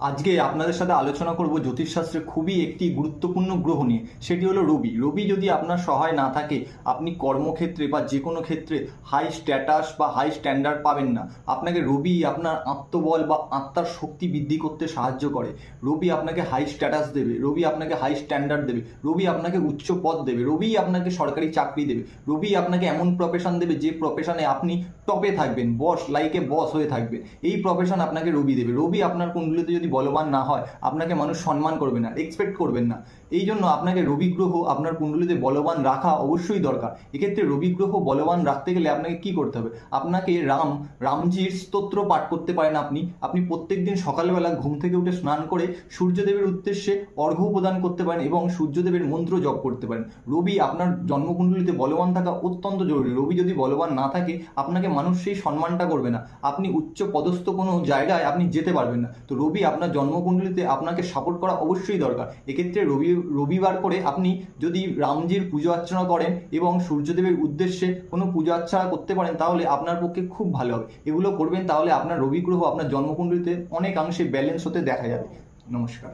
আজকে আপনাদের সাথে আলোচনা করব জ্যোতিষশাস্ত্রে খুবই একটি গুরুত্বপূর্ণ গ্রহ নিয়ে। সেটি হলো রবি। রবি যদি আপনার সহায় না থাকে, আপনি কর্মক্ষেত্রে বা যে কোনো ক্ষেত্রে হাই স্ট্যাটাস বা হাই স্ট্যান্ডার্ড পাবেন না। আপনাকে রবি আপনার আত্মবল বা আত্মার শক্তি বৃদ্ধি করতে সাহায্য করে। রবি আপনাকে হাই স্ট্যাটাস দেবে, রবি আপনাকে হাই স্ট্যান্ডার্ড দেবে, রবি আপনাকে উচ্চ পদ দেবে, রবি আপনাকে সরকারি চাকরি দেবে, রবি আপনাকে এমন প্রফেশন দেবে যে প্রফেশনে আপনি টপে থাকবেন, বস লাইকে বস হয়ে থাকবেন। এই প্রফেশন আপনাকে রবি দেবে। রবি আপনার কুণ্ডলিতে যদি বলবান না হয়, আপনাকে মানুষ সম্মান করবে না, এক্সপেক্ট করবেন না। এই জন্য আপনাকে রবি গ্রহ আপনার কুণ্ডলিতে বলবান রাখা অবশ্যই দরকার। এক্ষেত্রে রবি গ্রহ বলবান রাখতে গেলে আপনাকে কি করতে হবে? আপনাকে রামজির স্তোত্র পাঠ করতে পারেন। আপনি প্রত্যেকদিন সকালবেলা ঘুম থেকে উঠে স্নান করে সূর্যদেবের উদ্দেশ্যে অর্ঘ্য প্রদান করতে পারেন এবং সূর্যদেবের মন্ত্র জপ করতে পারেন। রবি আপনার জন্মকুণ্ডলিতে বলবান থাকা অত্যন্ত জরুরি। রবি যদি বলবান না থাকে, আপনাকে মানুষ সেই সম্মানটা করবে না, আপনি উচ্চ পদস্থ কোনো জায়গায় আপনি যেতে পারবেন না। তো রবি আপনার জন্মকুণ্ডলিতে আপনাকে সাপোর্ট করা অবশ্যই দরকার। এক্ষেত্রে রবিবার করে আপনি যদি রামজির পুজো অর্চনা করেন এবং সূর্যদেবের উদ্দেশ্যে কোনো পূজা অর্চনা করতে পারেন, তাহলে আপনার পক্ষে খুব ভালো হবে। এগুলো করবেন, তাহলে আপনার রবি গ্রহ আপনার জন্মকুণ্ডলিতে অনেকাংশে ব্যালেন্স হতে দেখা যাবে। নমস্কার।